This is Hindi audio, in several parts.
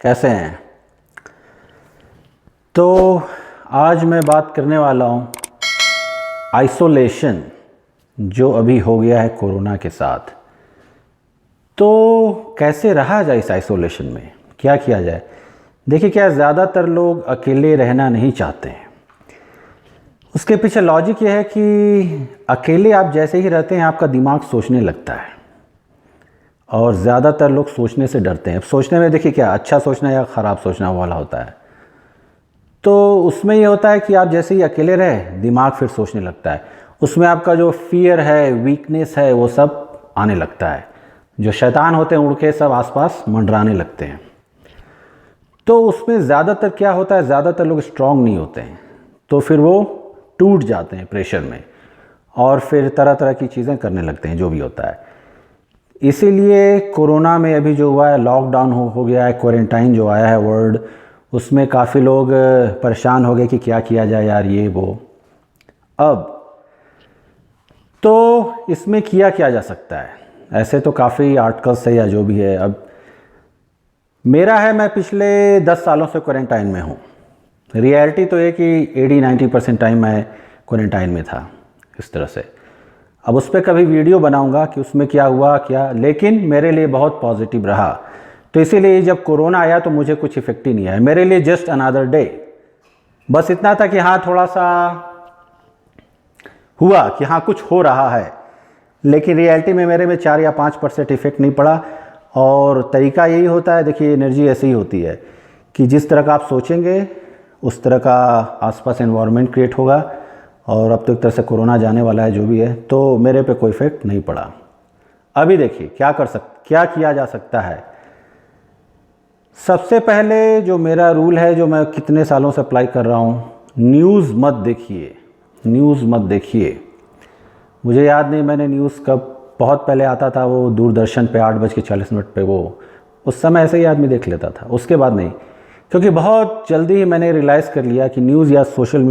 कैसे हैं। तो आज मैं बात करने वाला हूँ आइसोलेशन जो अभी हो गया है कोरोना के साथ। तो कैसे रहा जाए इस आइसोलेशन में, क्या किया जाए। देखिए, क्या ज़्यादातर लोग अकेले रहना नहीं चाहते हैं। उसके पीछे लॉजिक ये है कि अकेले आप जैसे ही रहते हैं आपका दिमाग सोचने लगता है और ज़्यादातर लोग सोचने से डरते हैं। सोचने में देखिए क्या अच्छा सोचना या ख़राब सोचना वाला होता है। तो उसमें ये होता है कि आप जैसे ही अकेले रहे दिमाग फिर सोचने लगता है। उसमें आपका जो फियर है, वीकनेस है, वो सब आने लगता है। जो शैतान होते हैं उड़ के सब आसपास मंडराने लगते हैं। तो उसमें ज़्यादातर क्या होता है, ज़्यादातर लोग स्ट्रांग नहीं होते हैं, तो फिर वो टूट जाते हैं प्रेशर में और फिर तरह तरह की चीज़ें करने लगते हैं जो भी होता है। इसीलिए कोरोना में अभी जो हुआ है, लॉकडाउन हो गया है, क्वारंटाइन जो आया है वर्ड, उसमें काफ़ी लोग परेशान हो गए कि क्या किया जाए यार ये वो। अब तो इसमें किया क्या जा सकता है। ऐसे तो काफ़ी आर्टिकल्स है या जो भी है। अब मेरा है, मैं पिछले 10 सालों से क्वारंटाइन में हूँ। रियलिटी तो ये कि 80-90% टाइम मैं क्वारंटाइन में था इस तरह से। अब उस पर कभी वीडियो बनाऊंगा कि उसमें क्या हुआ क्या, लेकिन मेरे लिए बहुत पॉजिटिव रहा। तो इसीलिए जब कोरोना आया तो मुझे कुछ इफेक्ट ही नहीं आया। मेरे लिए जस्ट अनदर डे, बस इतना था कि हाँ थोड़ा सा हुआ कि हाँ कुछ हो रहा है, लेकिन रियलिटी में मेरे में 4 या 5% इफेक्ट नहीं पड़ा। और तरीका यही होता है, देखिए एनर्जी ऐसे ही होती है कि जिस तरह का आप सोचेंगे उस तरह का आसपास एनवायरनमेंट क्रिएट होगा। और अब तो एक तरह से कोरोना जाने वाला है जो भी है, तो मेरे पे कोई इफेक्ट नहीं पड़ा। अभी देखिए क्या किया जा सकता है। सबसे पहले जो मेरा रूल है, जो मैं कितने सालों से अप्लाई कर रहा हूँ, न्यूज़ मत देखिए, न्यूज़ मत देखिए। मुझे याद नहीं मैंने न्यूज़ कब, बहुत पहले आता था वो दूरदर्शन पे 8:40 पे, वो उस समय ऐसे ही आदमी देख लेता था, उसके बाद नहीं। क्योंकि बहुत जल्दी ही मैंने रियलाइज़ कर लिया कि न्यूज़ या सोशल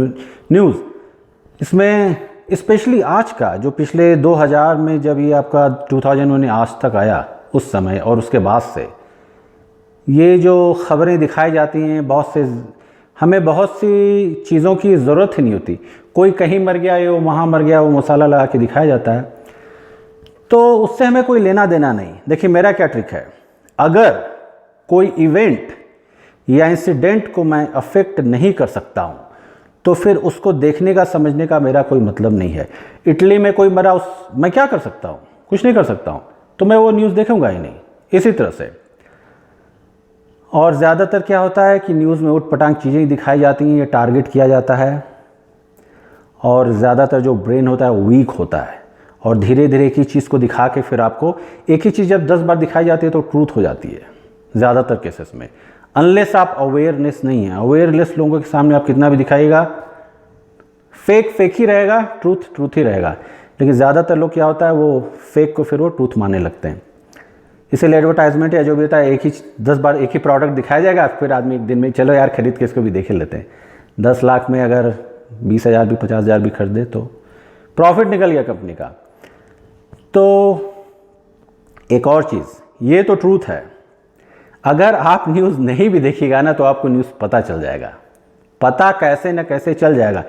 न्यूज़, इसमें स्पेशली आज का जो पिछले 2000 में जब ये आपका 2000 में आज तक आया उस समय और उसके बाद से ये जो ख़बरें दिखाई जाती हैं, हमें बहुत सी चीज़ों की ज़रूरत ही नहीं होती। कोई कहीं मर गया, ये वो वहाँ मर गया, वो मसाला लगा के दिखाया जाता है, तो उससे हमें कोई लेना देना नहीं। देखिए मेरा क्या ट्रिक है, अगर कोई इवेंट या इंसिडेंट को मैं अफेक्ट नहीं कर सकता हूँ तो फिर उसको देखने का समझने का मेरा कोई मतलब नहीं है। इटली में कोई मरा, मैं क्या कर सकता हूँ, कुछ नहीं कर सकता हूँ, तो मैं वो न्यूज़ देखूंगा ही नहीं। इसी तरह से और ज़्यादातर क्या होता है कि न्यूज़ में उटपटांग चीज़ें दिखाई जाती हैं, ये टारगेट किया जाता है और ज़्यादातर जो ब्रेन होता है वो वीक होता है और धीरे धीरे एक ही चीज़ को दिखा के फिर आपको एक ही चीज़ जब 10 बार दिखाई जाती है तो ट्रूथ हो जाती है ज़्यादातर केसेस में। अनलेस आप अवेयरनेस नहीं है, अवेयरलेस लोगों के सामने आप कितना भी दिखाइएगा, फेक ही रहेगा, ट्रूथ ही रहेगा। लेकिन ज़्यादातर लोग क्या होता है, वो फेक को फिर वो ट्रूथ मानने लगते हैं। इसीलिए एडवर्टाइजमेंट या जो भी होता है, एक ही 10 बार एक ही प्रोडक्ट दिखाया जाएगा, फिर आदमी एक दिन में चलो यार खरीद के इसको भी देख लेते हैं। 10 लाख में अगर 20,000 भी 50,000 भी खरीदे तो प्रॉफिट निकल गया कंपनी का। तो एक और चीज़, ये तो ट्रूथ है, अगर आप न्यूज़ नहीं भी देखिएगा ना तो आपको न्यूज़ पता चल जाएगा। पता कैसे न कैसे चल जाएगा,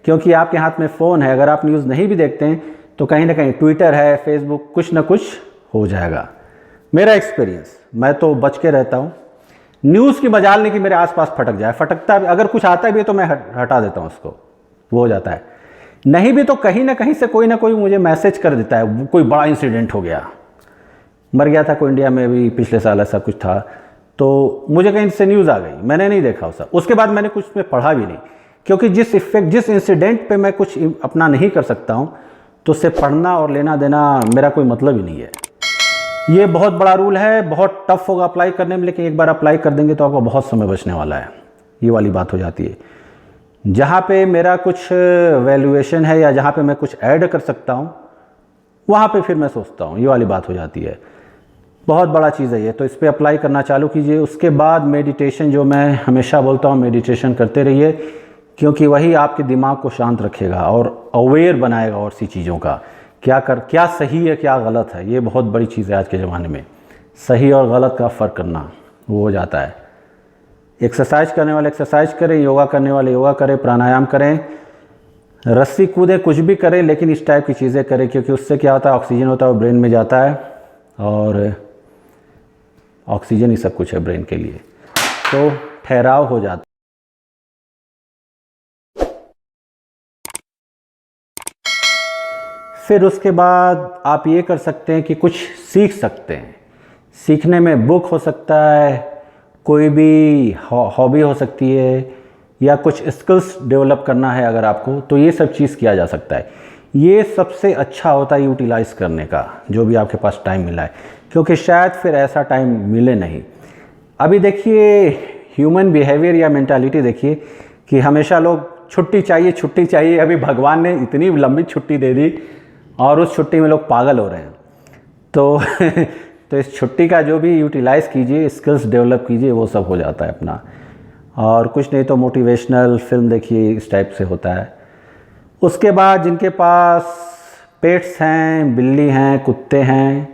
क्योंकि आपके हाथ में फ़ोन है। अगर आप न्यूज़ नहीं भी देखते हैं तो कहीं ना कहीं ट्विटर है, फेसबुक, कुछ ना कुछ हो जाएगा। मेरा एक्सपीरियंस, मैं तो बच के रहता हूँ। न्यूज़ की मजाल नहीं कि मेरे आसपास फटक जाए, फटकता भी अगर कुछ आता भी है तो मैं हटा देता हूँ उसको, वो हो जाता है। नहीं भी तो कहीं ना कहीं से कोई ना कोई मुझे मैसेज कर देता है, कोई बड़ा इंसिडेंट हो गया, मर गया था कोई इंडिया में भी पिछले साल ऐसा कुछ था, तो मुझे कहीं से न्यूज़ आ गई, मैंने नहीं देखा उसके बाद मैंने कुछ में पढ़ा भी नहीं, क्योंकि जिस इंसिडेंट पे मैं कुछ अपना नहीं कर सकता हूँ तो उससे पढ़ना और लेना देना मेरा कोई मतलब ही नहीं है। ये बहुत बड़ा रूल है, बहुत टफ होगा अप्लाई करने में, लेकिन एक बार अप्लाई कर देंगे तो आपको बहुत समय बचने वाला है। ये वाली बात हो जाती है। जहाँ पे मेरा कुछ वैल्यूएशन है या जहाँ पे मैं कुछ ऐड कर सकता हूँ वहाँ पे फिर मैं सोचता हूँ, ये वाली बात हो जाती है। बहुत बड़ा चीज़ है ये, तो इस पर अप्लाई करना चालू कीजिए। उसके बाद मेडिटेशन, जो मैं हमेशा बोलता हूँ, मेडिटेशन करते रहिए, क्योंकि वही आपके दिमाग को शांत रखेगा और अवेयर बनाएगा और सी चीज़ों का, क्या सही है क्या गलत है। ये बहुत बड़ी चीज़ है आज के ज़माने में, सही और गलत का फ़र्क करना वो हो जाता है। एक्सरसाइज करने वाले एक्सरसाइज करें, योगा करने वाले योगा करें, प्राणायाम करें, रस्सी कूदें, कुछ भी करें, लेकिन इस टाइप की चीज़ें करें, क्योंकि उससे क्या होता है, ऑक्सीजन होता है वो ब्रेन में जाता है, और ऑक्सीजन ही सब कुछ है ब्रेन के लिए, तो ठहराव हो जाता है। फिर उसके बाद आप ये कर सकते हैं कि कुछ सीख सकते हैं। सीखने में बुक हो सकता है, कोई भी हॉबी हो सकती है, या कुछ स्किल्स डेवलप करना है अगर आपको, तो ये सब चीज़ किया जा सकता है। ये सबसे अच्छा होता है यूटिलाइज़ करने का, जो भी आपके पास टाइम मिला है, क्योंकि शायद फिर ऐसा टाइम मिले नहीं। अभी देखिए ह्यूमन बिहेवियर या मेंटालिटी देखिए कि हमेशा लोग छुट्टी चाहिए छुट्टी चाहिए। अभी भगवान ने इतनी लंबी छुट्टी दे दी और उस छुट्टी में लोग पागल हो रहे हैं। तो इस छुट्टी का जो भी यूटिलाइज़ कीजिए, स्किल्स डेवलप कीजिए, वो सब हो जाता है अपना। और कुछ नहीं तो मोटिवेशनल फिल्म देखिए, इस टाइप से होता है। उसके बाद जिनके पास पेट्स हैं, बिल्ली हैं, कुत्ते हैं,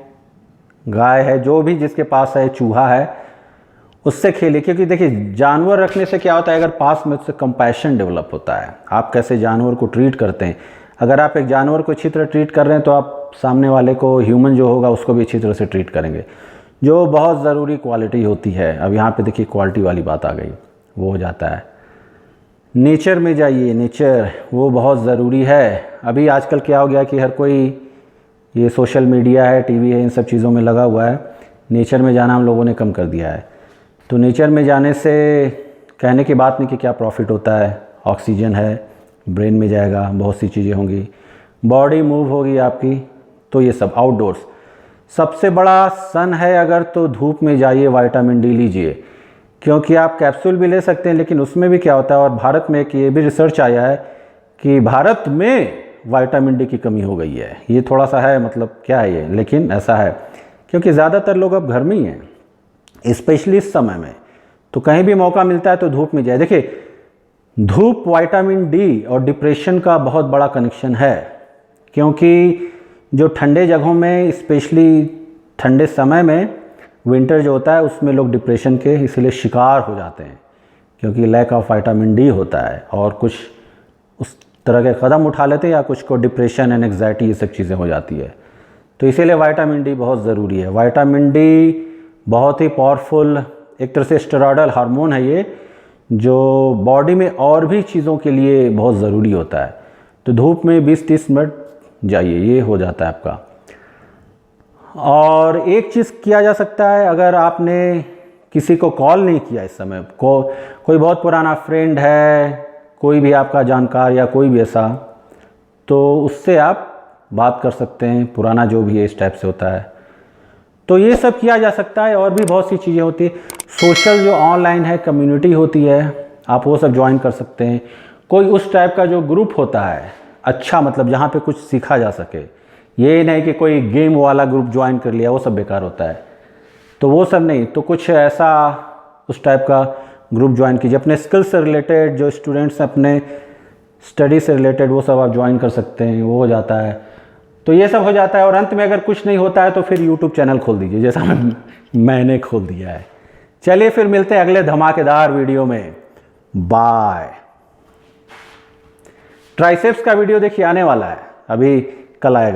गाय है, जो भी जिसके पास है, चूहा है, उससे खेलिए। क्योंकि देखिए जानवर रखने से क्या होता है, अगर पास में, उससे कंपैशन डेवलप होता है। आप कैसे जानवर को ट्रीट करते हैं, अगर आप एक जानवर को अच्छी तरह ट्रीट कर रहे हैं तो आप सामने वाले को, ह्यूमन जो होगा, उसको भी अच्छी तरह से ट्रीट करेंगे, जो बहुत ज़रूरी क्वालिटी होती है। अब यहाँ पे देखिए क्वालिटी वाली बात आ गई, वो हो जाता है। नेचर में जाइए, नेचर वो बहुत ज़रूरी है। अभी आजकल क्या हो गया कि हर कोई ये सोशल मीडिया है, टीवी है, इन सब चीज़ों में लगा हुआ है। नेचर में जाना हम लोगों ने कम कर दिया है। तो नेचर में जाने से कहने की बात नहीं कि क्या प्रॉफिट होता है। ऑक्सीजन है, ब्रेन में जाएगा, बहुत सी चीज़ें होंगी, बॉडी मूव होगी आपकी, तो ये सब आउटडोर्स। सबसे बड़ा सन है अगर, तो धूप में जाइए, विटामिन डी लीजिए, क्योंकि आप कैप्सूल भी ले सकते हैं, लेकिन उसमें भी क्या होता है, और भारत में एक ये भी रिसर्च आया है कि भारत में विटामिन डी की कमी हो गई है। ये थोड़ा सा है, मतलब क्या है ये, लेकिन ऐसा है, क्योंकि ज़्यादातर लोग अब घर में ही हैं, स्पेशली इस समय में। तो कहीं भी मौका मिलता है तो धूप में जाए। देखिए धूप, विटामिन डी और डिप्रेशन का बहुत बड़ा कनेक्शन है, क्योंकि जो ठंडे जगहों में, स्पेशली ठंडे समय में, विंटर जो होता है, उसमें लोग डिप्रेशन के इसलिए शिकार हो जाते हैं, क्योंकि लैक ऑफ विटामिन डी होता है, और कुछ उस तरह के कदम उठा लेते हैं, या कुछ को डिप्रेशन एंड एंग्जाइटी, ये सब चीज़ें हो जाती है। तो इसीलिए विटामिन डी बहुत ज़रूरी है। विटामिन डी बहुत ही पावरफुल, एक तरह से स्टेरॉयडल हार्मोन है ये, जो बॉडी में और भी चीज़ों के लिए बहुत ज़रूरी होता है। तो धूप में 20-30 मिनट जाइए, ये हो जाता है आपका। और एक चीज़ किया जा सकता है, अगर आपने किसी को कॉल नहीं किया इस समय, कोई बहुत पुराना फ्रेंड है, कोई भी आपका जानकार या कोई भी ऐसा, तो उससे आप बात कर सकते हैं, पुराना जो भी है, इस टाइप से होता है। तो ये सब किया जा सकता है, और भी बहुत सी चीज़ें होती है। सोशल जो ऑनलाइन है कम्युनिटी होती है, आप वो सब ज्वाइन कर सकते हैं। कोई उस टाइप का जो ग्रुप होता है अच्छा, मतलब जहाँ पे कुछ सीखा जा सके। ये नहीं कि कोई गेम वाला ग्रुप ज्वाइन कर लिया, वो सब बेकार होता है। तो वो सब नहीं, तो कुछ ऐसा उस टाइप का ग्रुप ज्वाइन कीजिए। अपने स्किल से रिलेटेड, जो स्टूडेंट्स अपने स्टडी से रिलेटेड, वो सब आप ज्वाइन कर सकते हैं, वो हो जाता है। तो ये सब हो जाता है। और अंत में अगर कुछ नहीं होता है तो फिर यूट्यूब चैनल खोल दीजिए, जैसा मैंने खोल दिया है। चलिए फिर मिलते हैं अगले धमाकेदार वीडियो में। बाय। ट्राइसेप्स का वीडियो देखिए आने वाला है, अभी कल आएगा।